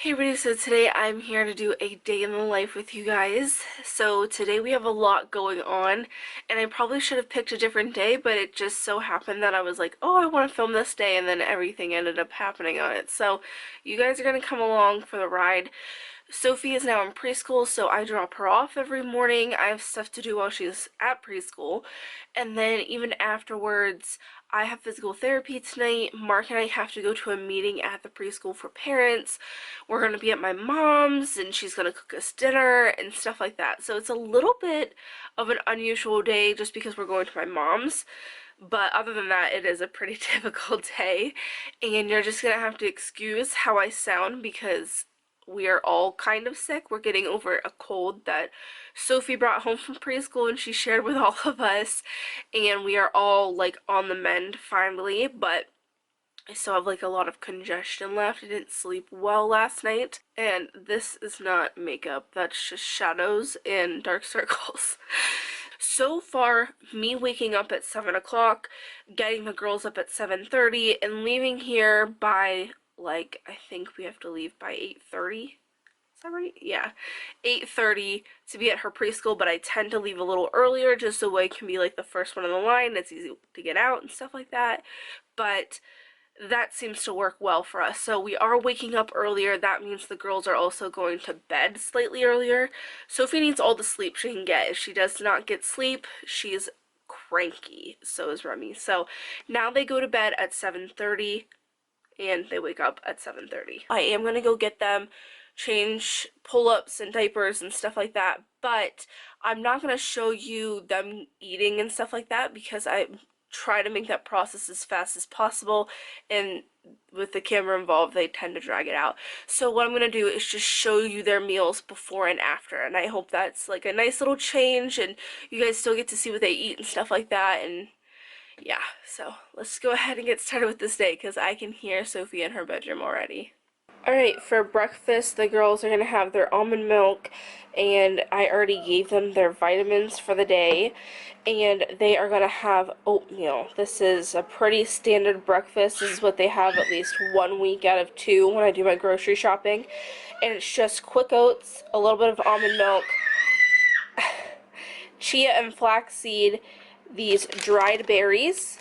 Hey everybody, so today I'm here to do a day in the life with you guys. So today we have a lot going on, and I probably should have picked a different day, but it just so happened that I was like, oh, I want to film this day, and then everything ended up happening on it. So you guys are going to come along for the ride. Sophie is now in preschool, so I drop her off every morning. I have stuff to do while she's at preschool, and then even afterwards, I have physical therapy tonight. Mark and I have to go to a meeting at the preschool for parents. We're going to be at my mom's, and she's going to cook us dinner and stuff like that. So it's a little bit of an unusual day just because we're going to my mom's. But other than that, it is a pretty typical day. And you're just going to have to excuse how I sound because we are all kind of sick. We're getting over a cold that Sophie brought home from preschool and she shared with all of us, and we are all like on the mend finally, but I still have like a lot of congestion left. I didn't sleep well last night, and this is not makeup, that's just shadows and dark circles. So far, me waking up at 7 o'clock, getting the girls up at 7:30, and leaving here by, like, I think we have to leave by 8:30. Is that right? Yeah, 8:30 to be at her preschool, but I tend to leave a little earlier just so I can be like the first one in the line. It's easy to get out and stuff like that, but that seems to work well for us. So we are waking up earlier. That means the girls are also going to bed slightly earlier. Sophie needs all the sleep she can get. If she does not get sleep, she's cranky. So is Remy. So now they go to bed at 7:30 and they wake up at 7:30. I am going to go get them, change pull-ups and diapers and stuff like that, but I'm not going to show you them eating and stuff like that because I try to make that process as fast as possible, and with the camera involved they tend to drag it out. So what I'm going to do is just show you their meals before and after, and I hope that's like a nice little change and you guys still get to see what they eat and stuff like that. And yeah, so let's go ahead and get started with this day because I can hear Sophie in her bedroom already. Alright, for breakfast, the girls are going to have their almond milk, and I already gave them their vitamins for the day, and they are going to have oatmeal. This is a pretty standard breakfast. This is what they have at least 1 week out of 2 when I do my grocery shopping, and it's just quick oats, a little bit of almond milk, chia and flaxseed, these dried berries,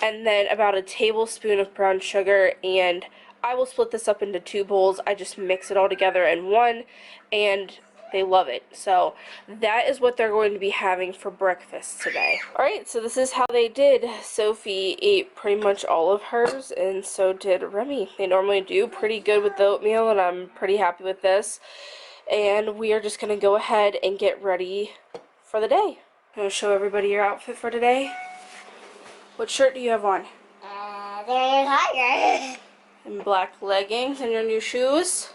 and then about a tablespoon of brown sugar. And I will split this up into 2 bowls. I just mix it all together in one, and they love it. So that is what they're going to be having for breakfast today. Alright, so this is how they did. Sophie ate pretty much all of hers, and so did Remy. They normally do pretty good with the oatmeal, and I'm pretty happy with this. And we are just going to go ahead and get ready for the day. I'm going to show everybody your outfit for today. What shirt do you have on? They're tiger. And black leggings and your new shoes.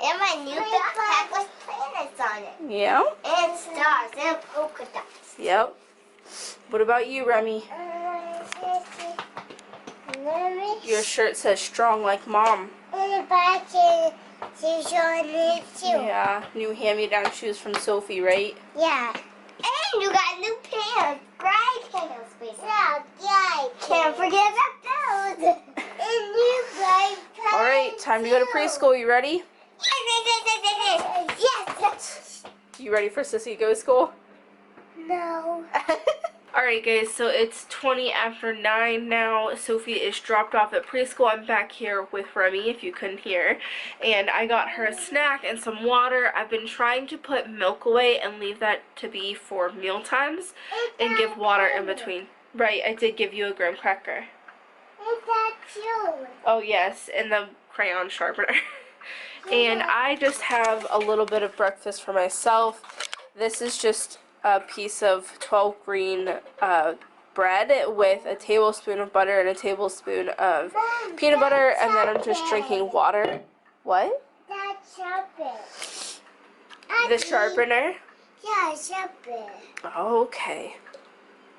And my new backpack with planets on it. Yeah. And stars and polka dots. Yep. What about you, Remy? Your shirt says strong like mom. And the back she's on it too. Yeah. New hand-me-down shoes from Sophie, right? Yeah. And you got new pants. Gray pants, please. Yeah. Can't forget the belt. And new gray pants. Alright, time to go to preschool. You ready? Yes. You ready for Sissy to go to school? No. Alright guys, so it's 20 after 9 now. Sophie is dropped off at preschool. I'm back here with Remy, if you couldn't hear. And I got her a snack and some water. I've been trying to put milk away and leave that to be for meal times and give water in between. Right, I did give you a graham cracker. Is that you? Oh yes, and the crayon sharpener. And I just have a little bit of breakfast for myself. This is just a piece of 12 green bread with a tablespoon of butter and a tablespoon of peanut butter, and then I'm just drinking water. What? That sharpener. The sharpener? Yeah, sharpener. Okay.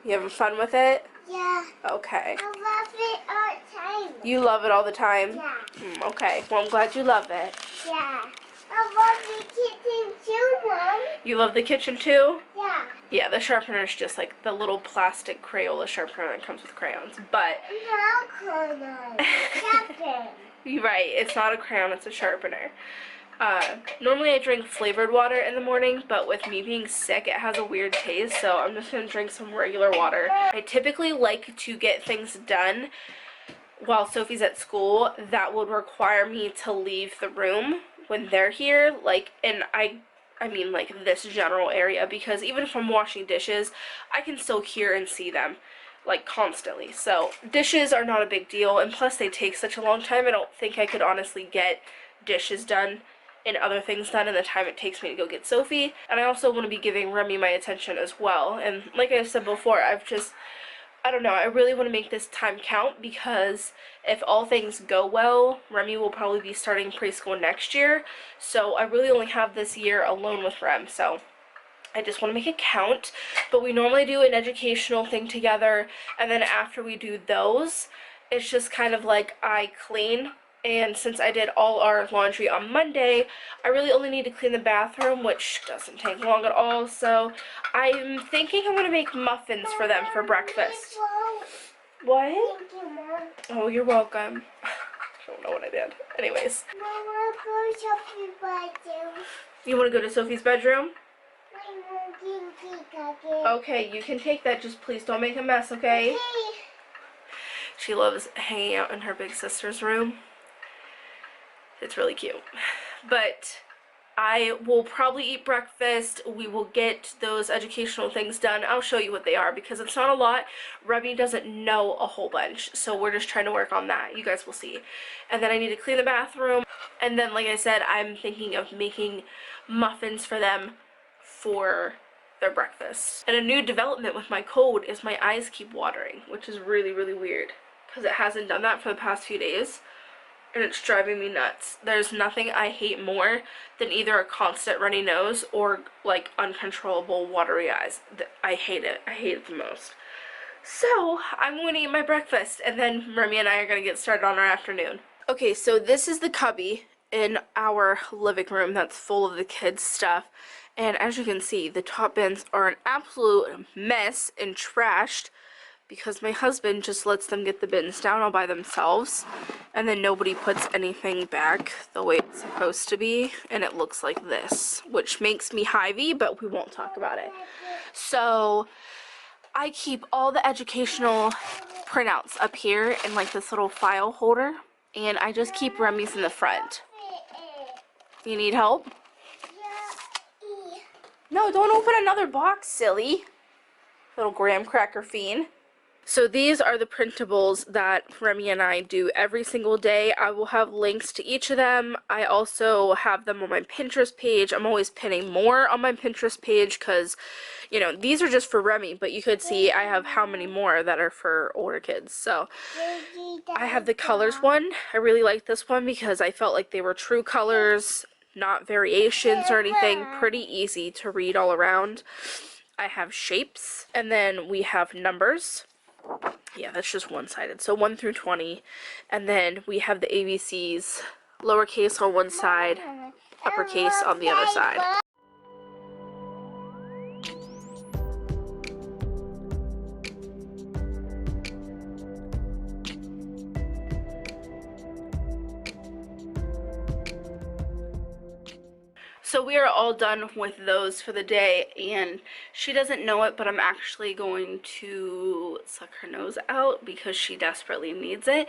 You having fun with it? Yeah. Okay. I love it all the time. You love it all the time? Yeah. Okay. Well, I'm glad you love it. Yeah. I love the kitchen too, Mom. You love the kitchen too? Yeah. Yeah, the sharpener is just like the little plastic Crayola sharpener that comes with crayons, but No, Crayon. Sharpen. You're right, it's not a crayon, it's a sharpener. Normally I drink flavored water in the morning, but with me being sick, it has a weird taste, so I'm just gonna drink some regular water. I typically like to get things done while Sophie's at school that would require me to leave the room when they're here, like, and I mean like this general area, because even if I'm washing dishes, I can still hear and see them like constantly. So dishes are not a big deal, and plus they take such a long time. I don't think I could honestly get dishes done and other things done in the time it takes me to go get Sophie. And I also want to be giving Remy my attention as well. And like I said before, I don't know, I really want to make this time count, because if all things go well, Remy will probably be starting preschool next year. So I really only have this year alone with Rem, so I just want to make it count. But we normally do an educational thing together, and then after we do those, it's just kind of like I clean. And since I did all our laundry on Monday, I really only need to clean the bathroom, which doesn't take long at all. So I'm thinking I'm going to make muffins for them for breakfast. What? Thank you, Mom. Oh, you're welcome. I don't know what I did. Anyways. Mama, go to Sophie's bedroom. You want to go to Sophie's bedroom? Okay. Okay, you can take that. Just please don't make a mess, okay? She loves hanging out in her big sister's room. It's really cute. But I will probably eat breakfast. We will get those educational things done. I'll show you what they are, because it's not a lot. Remy doesn't know a whole bunch, so we're just trying to work on that. You guys will see. And then I need to clean the bathroom. And then, like I said, I'm thinking of making muffins for them for their breakfast. And a new development with my cold is my eyes keep watering, which is really, really weird, because it hasn't done that for the past few days. And it's driving me nuts. There's nothing I hate more than either a constant runny nose or like uncontrollable watery eyes. I hate it. I hate it the most. So I'm going to eat my breakfast, and then Remy and I are going to get started on our afternoon. Okay, so this is the cubby in our living room that's full of the kids' stuff. And as you can see, the top bins are an absolute mess and trashed, because my husband just lets them get the bins down all by themselves, and then nobody puts anything back the way it's supposed to be, and it looks like this, which makes me hivey, but we won't talk about it. So I keep all the educational printouts up here in like this little file holder, and I just keep Remy's in the front. You need help? No, don't open another box, silly. Little graham cracker fiend. So these are the printables that Remy and I do every single day. I will have links to each of them. I also have them on my Pinterest page. I'm always pinning more on my Pinterest page because, you know, these are just for Remy, but you could see I have how many more that are for older kids. So I have the colors one. I really like this one because I felt like they were true colors, not variations or anything. Pretty easy to read all around. I have shapes, and then we have numbers. Yeah, that's just one-sided, so 1 through 20, and then we have the ABCs, lowercase on one side, uppercase on the other side. So we are all done with those for the day, and she doesn't know it, but I'm actually going to suck her nose out because she desperately needs it.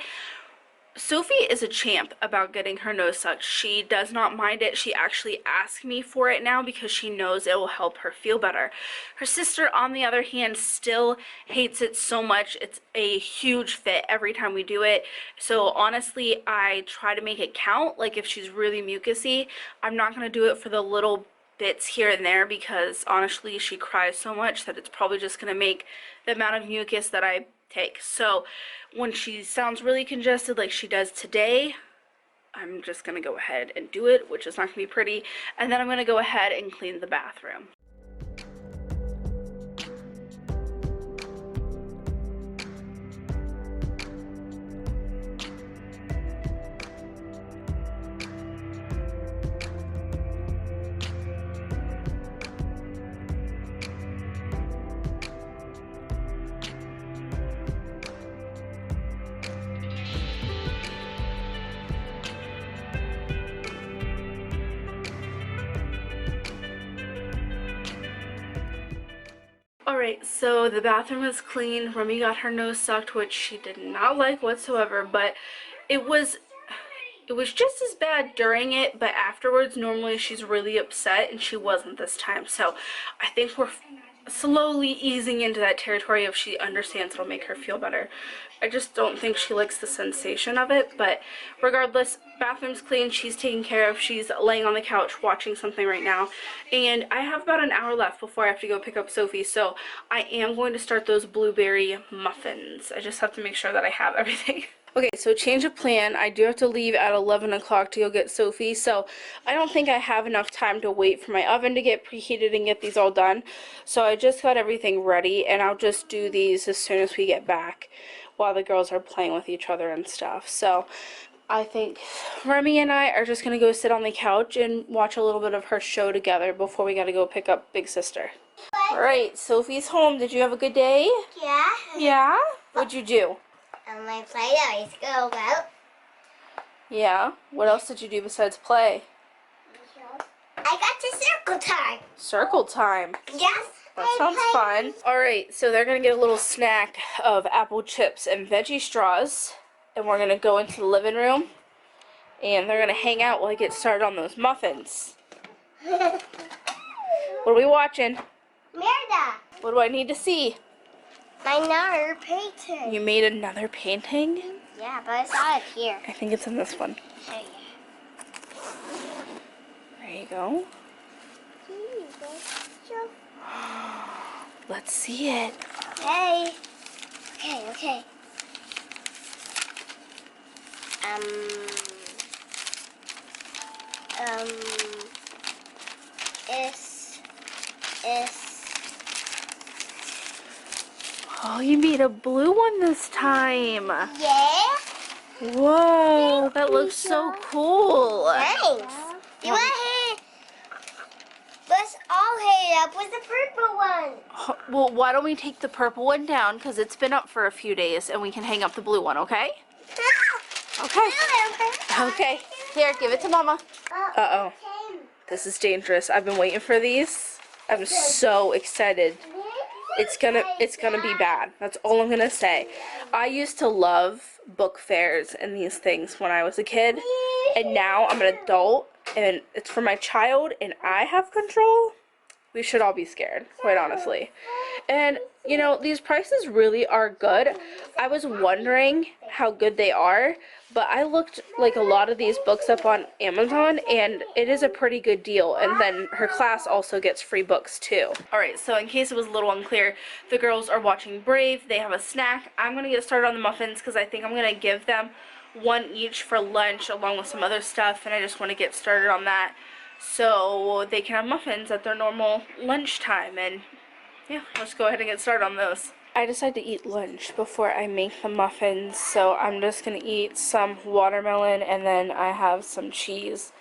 Sophie is a champ about getting her nose sucked. She does not mind it. She actually asks me for it now because she knows it will help her feel better. Her sister, on the other hand, still hates it so much. It's a huge fit every time we do it. So honestly, I try to make it count. Like if she's really mucusy, I'm not going to do it for the little bits here and there because honestly, she cries so much that it's probably just going to make the amount of mucus that I take. So when she sounds really congested like she does today, I'm just gonna go ahead and do it, which is not gonna be pretty, and then I'm gonna go ahead and clean the bathroom. Alright, so the bathroom is clean. Remy got her nose sucked, which she did not like whatsoever, but it was just as bad during it, but afterwards normally she's really upset, and she wasn't this time. So I think we're slowly easing into that territory of she understands it'll make her feel better. I just don't think she likes the sensation of it, but regardless, bathroom's clean, she's taken care of. She's laying on the couch watching something right now, and I have about an hour left before I have to go pick up Sophie, so I am going to start those blueberry muffins. I just have to make sure that I have everything. Okay, so change of plan. I do have to leave at 11 o'clock to go get Sophie, so I don't think I have enough time to wait for my oven to get preheated and get these all done. So I just got everything ready, and I'll just do these as soon as we get back while the girls are playing with each other and stuff. So I think Remy and I are just going to go sit on the couch and watch a little bit of her show together before we got to go pick up Big Sister. Alright, Sophie's home. Did you have a good day? Yeah. Yeah? What'd you do? My Play-Doh is go out. Yeah. What else did you do besides play? I got the circle time. Circle time. Yes. That sounds fun. Alright, so they're going to get a little snack of apple chips and veggie straws. And we're going to go into the living room. And they're going to hang out while I get started on those muffins. What are we watching? Merda. What do I need to see? Another painting. You made another painting? Yeah, but it's not here. I think it's in this one. Hey. There you go. Let's see it. Hey. Okay. Is Oh, you made a blue one this time. yeah. Whoa, that looks so cool. Thanks. You want to let's all hang it up with the purple one. Well, why don't we take the purple one down, because it's been up for a few days, and we can hang up the blue one, okay? Okay. Okay. Here, give it to Mama. Uh-oh. This is dangerous. I've been waiting for these. I'm so excited. It's gonna be bad. That's all I'm gonna say. I used to love book fairs and these things when I was a kid, and now I'm an adult, and it's for my child, and I have control. We should all be scared, quite honestly. And, you know, these prices really are good. I was wondering how good they are, but I looked like a lot of these books up on Amazon, and it is a pretty good deal. And then her class also gets free books too. Alright, so in case it was a little unclear, the girls are watching Brave. They have a snack. I'm going to get started on the muffins because I think I'm going to give them one each for lunch along with some other stuff, and I just want to get started on that so they can have muffins at their normal lunchtime. And yeah, let's go ahead and get started on those. I decided to eat lunch before I make the muffins, so I'm just going to eat some watermelon, and then I have some cheese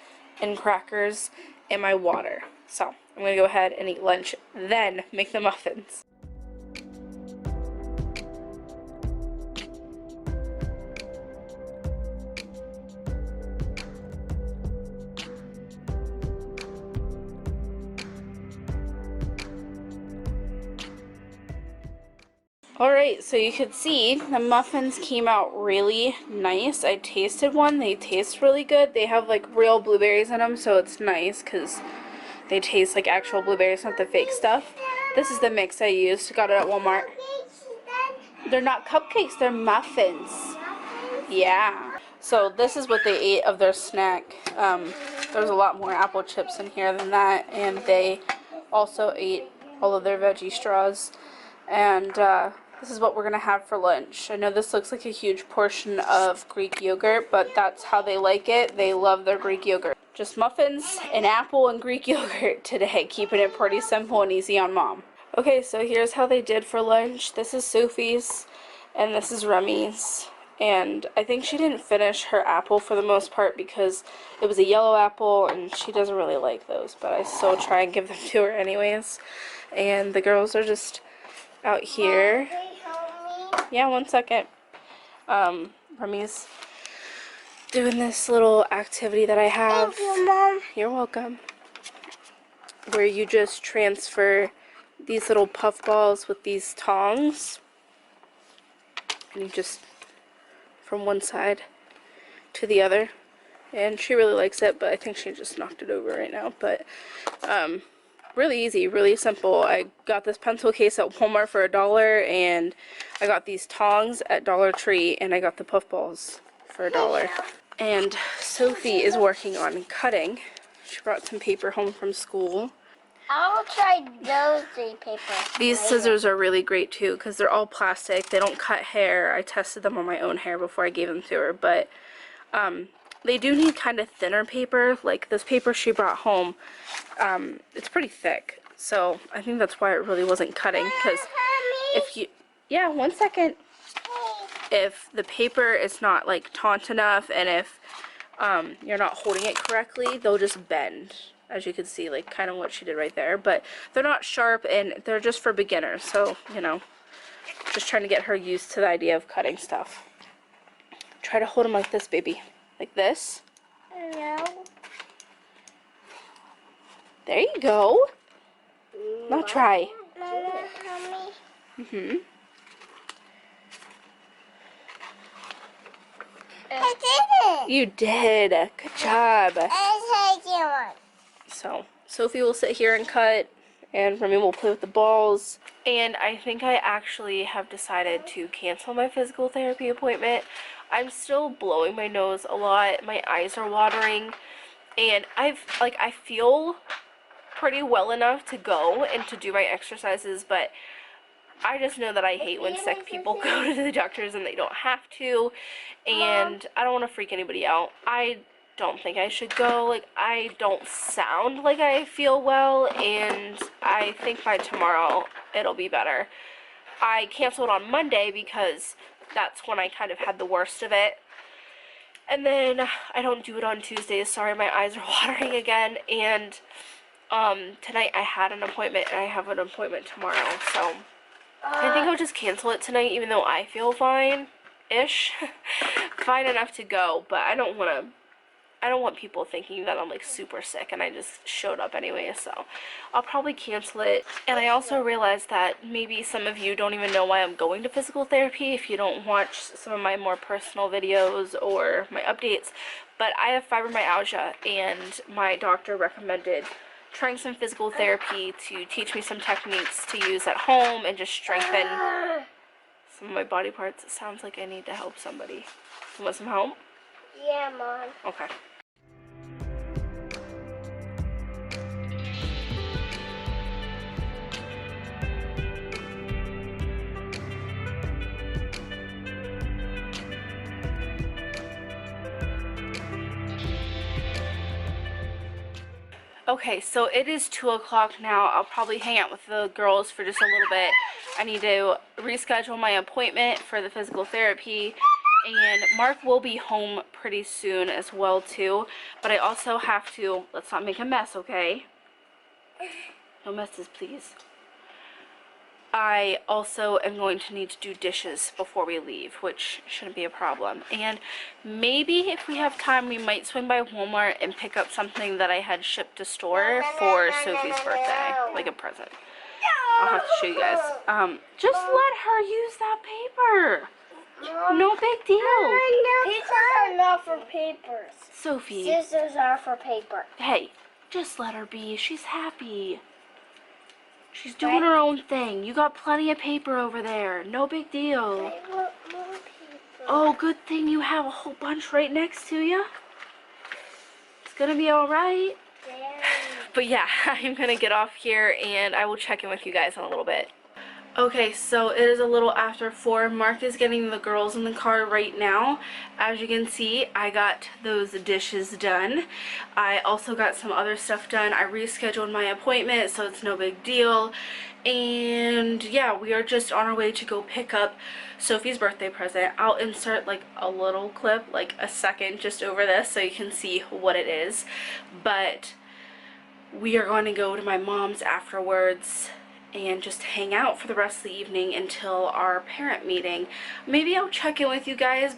and crackers and my water. So I'm going to go ahead and eat lunch, then make the muffins. Alright, so you could see the muffins came out really nice. I tasted one. They taste really good. They have like real blueberries in them, so it's nice because they taste like actual blueberries, not the fake stuff. This is the mix I used. Got it at Walmart. They're not cupcakes, they're muffins. Yeah. So this is what they ate of their snack. There's a lot more apple chips in here than that, and they also ate all of their veggie straws. And this is what we're going to have for lunch. I know this looks like a huge portion of Greek yogurt, but that's how they like it. They love their Greek yogurt. Just muffins, an apple, and Greek yogurt today. Keeping it pretty simple and easy on Mom. Okay, so here's how they did for lunch. This is Sophie's, and this is Remy's. And I think she didn't finish her apple for the most part because it was a yellow apple, and she doesn't really like those. But I still try and give them to her anyways. And the girls are just out here. Yeah, 1 second. Remy's doing this little activity that I have. Thank you, Mom. You're welcome. Where you just transfer these little puff balls with these tongs. And you just, from one side to the other. And she really likes it, but I think she just knocked it over right now. But really easy, really simple. I got this pencil case at Walmart for $1, and I got these tongs at Dollar Tree, and I got the puff balls for $1. And Sophie is working on cutting. She brought some paper home from school. I'll try those 3 papers. These later. scissors are really great too because they're all plastic. They don't cut hair. I tested them on my own hair before I gave them to her, but they do need kind of thinner paper. Like this paper she brought home, it's pretty thick. So I think that's why it really wasn't cutting, because if you, yeah, 1 second. If the paper is not like taut enough, and if you're not holding it correctly, they'll just bend. As you can see, like kind of what she did right there. But they're not sharp, and they're just for beginners. So, you know, just trying to get her used to the idea of cutting stuff. Try to hold them like this, baby. Like this. No. There you go. Now try. Mommy. I did it. You did. Good job. I take one. So, Sophie will sit here and cut, and Remy will play with the balls. And I think I actually have decided to cancel my physical therapy appointment. I'm still blowing my nose a lot. My eyes are watering, and I feel pretty well enough to go and to do my exercises, but I just know that I hate when sick people go to the doctors and they don't have to, and I don't want to freak anybody out. I don't think I should go. Like, I don't sound like I feel well, and I think by tomorrow it'll be better. I canceled on Monday because that's when I kind of had the worst of it. And then I don't do it on Tuesdays. Sorry, my eyes are watering again. And tonight I had an appointment, and I have an appointment tomorrow. So I think I'll just cancel it tonight, even though I feel fine-ish. Fine enough to go, but I don't want people thinking that I'm like super sick and I just showed up anyway, so I'll probably cancel it. And I also realized that maybe some of you don't even know why I'm going to physical therapy if you don't watch some of my more personal videos or my updates, but I have fibromyalgia, and my doctor recommended trying some physical therapy to teach me some techniques to use at home and just strengthen some of my body parts. It sounds like I need to help somebody. You want some help? Yeah, Mom. Okay. Okay, so it is 2 o'clock now. I'll probably hang out with the girls for just a little bit. I need to reschedule my appointment for the physical therapy, and Mark will be home pretty soon as well too. But I also have to, let's not make a mess, okay? No messes, please. I also am going to need to do dishes before we leave, which shouldn't be a problem. And maybe if we have time, we might swing by Walmart and pick up something that I had shipped to store for Sophie's birthday, like a present. I'll have to show you guys. Just let her use that paper. No big deal. Papers are not for papers. Sophie. Scissors are for paper. Hey, just let her be. She's happy. She's doing her own thing. You got plenty of paper over there. No big deal. I want more paper. Oh, good thing you have a whole bunch right next to you. It's gonna be alright. But yeah, I'm gonna get off here, and I will check in with you guys in a little bit. Okay, so it is a little after 4. Mark is getting the girls in the car right now. As you can see, I got those dishes done. I also got some other stuff done. I rescheduled my appointment, so it's no big deal. And yeah, we are just on our way to go pick up Sophie's birthday present. I'll insert like a little clip, like a second just over this, so you can see what it is. But we are going to go to my mom's afterwards and just hang out for the rest of the evening until our parent meeting. Maybe I'll check in with you guys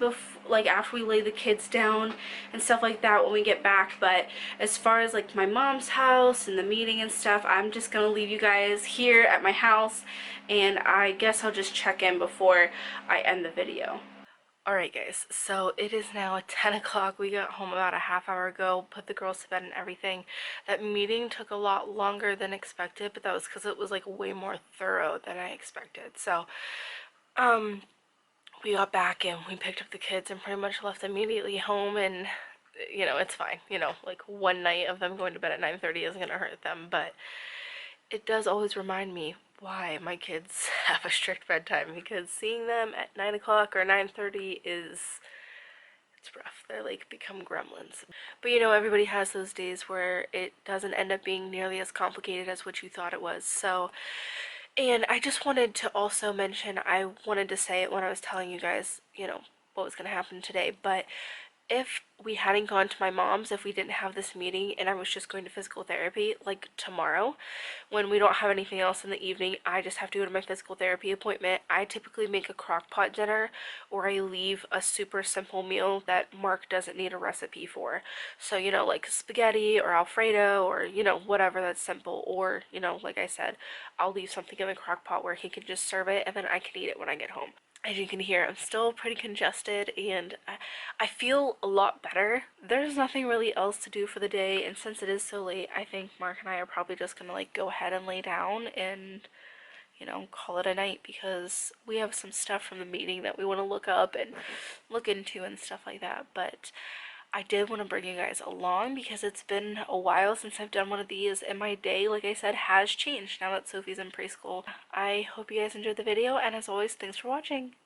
like after we lay the kids down and stuff like that when we get back. But as far as like my mom's house and the meeting and stuff, I'm just gonna leave you guys here at my house, and I guess I'll just check in before I end the video. Alright guys, so it is now 10 o'clock. We got home about a half hour ago, put the girls to bed and everything. That meeting took a lot longer than expected, but that was because it was like way more thorough than I expected. So, we got back and we picked up the kids and pretty much left immediately home, and you know, it's fine. You know, like one night of them going to bed at 9:30 isn't gonna hurt them, but it does always remind me why my kids have a strict bedtime, because seeing them at 9 o'clock or 9:30 is, it's rough. They're like become gremlins. But you know, everybody has those days where it doesn't end up being nearly as complicated as what you thought it was. So, and I just wanted to also mention, I wanted to say it when I was telling you guys, you know, what was going to happen today, but if we hadn't gone to my mom's, if we didn't have this meeting and I was just going to physical therapy, like tomorrow, when we don't have anything else in the evening, I just have to go to my physical therapy appointment. I typically make a crock pot dinner, or I leave a super simple meal that Mark doesn't need a recipe for. So, you know, like spaghetti or Alfredo, or, you know, whatever that's simple. Or, you know, like I said, I'll leave something in the crock pot where he can just serve it and then I can eat it when I get home. As you can hear, I'm still pretty congested, and I feel a lot better. There's nothing really else to do for the day, and since it is so late, I think Mark and I are probably just gonna like go ahead and lay down and, you know, call it a night, because we have some stuff from the meeting that we want to look up and look into and stuff like that. But I did want to bring you guys along because it's been a while since I've done one of these, and my day, like I said, has changed now that Sophie's in preschool. I hope you guys enjoyed the video, and as always, thanks for watching.